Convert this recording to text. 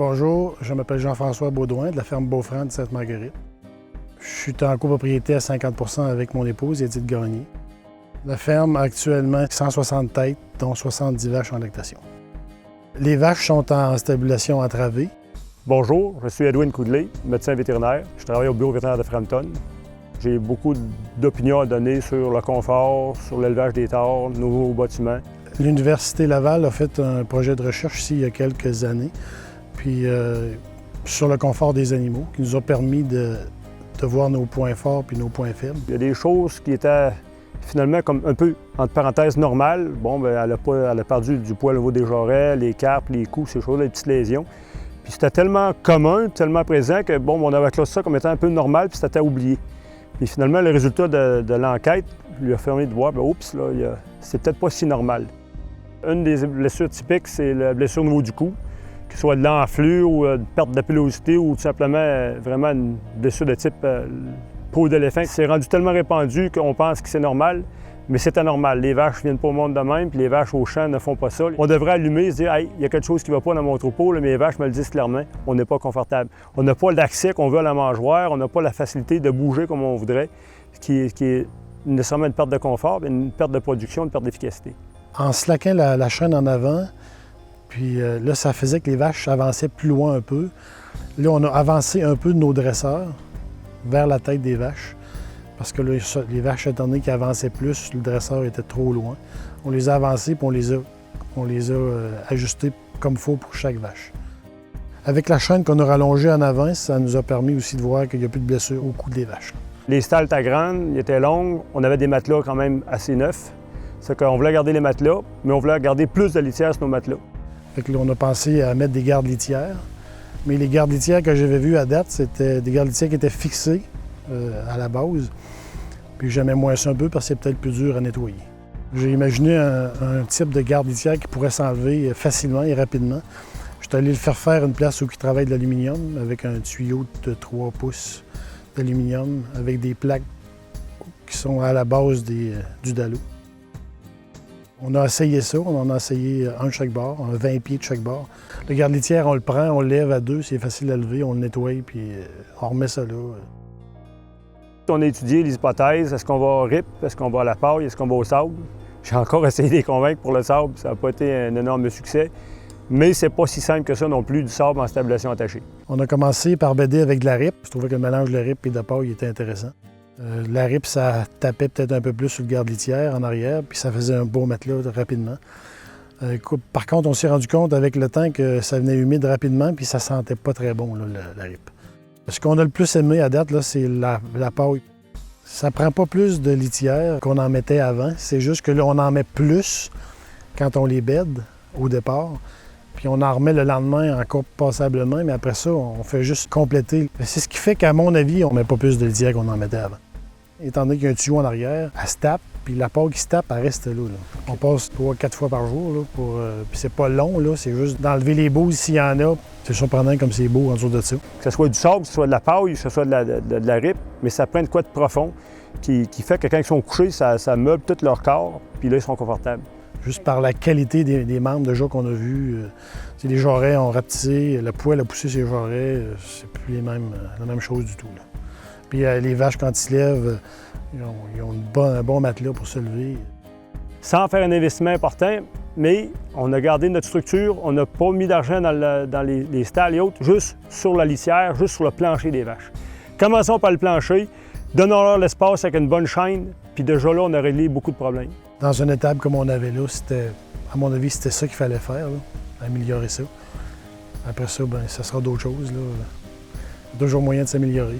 Bonjour, je m'appelle Jean-François Baudouin de la ferme Beaufranc de Sainte-Marguerite. Je suis en copropriété à 50 % avec mon épouse Edith Gagné. La ferme a actuellement 160 têtes, dont 70 vaches en lactation. Les vaches sont en stabulation entravée. Bonjour, je suis Edwin Coudley, médecin vétérinaire. Je travaille au bureau vétérinaire de Frampton. J'ai beaucoup d'opinions à donner sur le confort, sur l'élevage des tares, nouveaux bâtiments. L'Université Laval a fait un projet de recherche ici il y a quelques années, puis sur le confort des animaux, qui nous a permis de voir nos points forts puis nos points faibles. Il y a des choses qui étaient finalement comme un peu, entre parenthèses, normales. Bon, bien, elle a perdu du poids au niveau des jarrets, les carpes, les coups, ces choses-là, les petites lésions. Puis c'était tellement commun, tellement présent que, bon, on avait classé ça comme étant un peu normal, puis c'était oublié. Puis finalement, le résultat de l'enquête lui a permis de voir, bien, oups, là, c'est peut-être pas si normal. Une des blessures typiques, c'est la blessure au niveau du cou, que ce soit de l'enflure ou de perte de pilosité ou tout simplement vraiment une blessure de type peau d'éléphant. C'est rendu tellement répandu qu'on pense que c'est normal, mais c'est anormal. Les vaches ne viennent pas au monde de même, puis les vaches au champ ne font pas ça. On devrait allumer et se dire « Hey, il y a quelque chose qui ne va pas dans mon troupeau, là, mais les vaches me le disent clairement, on n'est pas confortable. On n'a pas l'accès qu'on veut à la mangeoire, on n'a pas la facilité de bouger comme on voudrait, qui est nécessairement une perte de confort, mais une perte de production, une perte d'efficacité. » En slaquant la chaîne en avant, puis là, ça faisait que les vaches avançaient plus loin un peu. Là, on a avancé un peu de nos dresseurs vers la tête des vaches, parce que là, les vaches, étant donné qu'elles avançaient plus, le dresseur était trop loin. On les a avancés, puis on les a ajustés comme il faut pour chaque vache. Avec la chaîne qu'on a rallongée en avant, ça nous a permis aussi de voir qu'il n'y a plus de blessures au cou des vaches. Les stalles étaient grandes, ils étaient longues, on avait des matelas quand même assez neufs. C'est qu'on voulait garder les matelas, mais on voulait garder plus de litières sur nos matelas. Fait que là, on a pensé à mettre des gardes litières. Mais les gardes litières que j'avais vues à date, c'était des gardes litières qui étaient fixées à la base. Puis j'aimais moins ça un peu parce que c'est peut-être plus dur à nettoyer. J'ai imaginé un type de garde litière qui pourrait s'enlever facilement et rapidement. Je suis allé le faire une place où il travaille de l'aluminium avec un tuyau de 3 pouces d'aluminium avec des plaques qui sont à la base du dallo. On a essayé ça, on en a essayé un de chaque bord, un 20 pieds de chaque bord. Le garde litière, on le prend, on le lève à 2, c'est facile à lever, on le nettoie, puis on remet ça là. On a étudié les hypothèses, est-ce qu'on va au RIP, est-ce qu'on va à la paille, est-ce qu'on va au sable? J'ai encore essayé de les convaincre pour le sable, ça n'a pas été un énorme succès, mais c'est pas si simple que ça non plus, du sable en stabilisation attachée. On a commencé par bêder avec de la RIP, je trouvais que le mélange de RIP et de paille était intéressant. La RIP, ça tapait peut-être un peu plus sur le garde litière en arrière, puis ça faisait un beau matelas rapidement. Par contre, on s'est rendu compte avec le temps que ça venait humide rapidement, puis ça sentait pas très bon, là, la RIP. Ce qu'on a le plus aimé à date, là, c'est la paille. Ça prend pas plus de litière qu'on en mettait avant, c'est juste que là, on en met plus quand on les bêde au départ, puis on en remet le lendemain encore passablement, mais après ça, on fait juste compléter. C'est ce qui fait qu'à mon avis, on met pas plus de litière qu'on en mettait avant. Étant donné qu'il y a un tuyau en arrière, elle se tape, puis la paille qui se tape, elle reste là. On passe 3-4 fois par jour, là, puis c'est pas long, là, c'est juste d'enlever les boues s'il y en a. C'est surprenant comme c'est beau en dessous de ça. Que ce soit du sable, que ce soit de la paille, que ce soit de la RIP, mais ça prend de quoi de profond qui fait que quand ils sont couchés, ça meuble tout leur corps, puis là, ils sont confortables. Juste par la qualité des membres déjà qu'on a vus. Les jarrets ont rapetissé, le poil a poussé ses jarrets, c'est plus la même chose du tout. Là. Puis les vaches, quand ils se lèvent, ils ont un bon matelas pour se lever. Sans faire un investissement important, mais on a gardé notre structure, on n'a pas mis d'argent dans les stalles et autres, juste sur la litière, juste sur le plancher des vaches. Commençons par le plancher, donnons-leur l'espace avec une bonne chaîne, puis déjà là, on a réglé beaucoup de problèmes. Dans une étable comme on avait là, à mon avis, c'était ça qu'il fallait faire, là, améliorer ça. Après ça, bien, ça sera d'autres choses. Là. Toujours moyen de s'améliorer.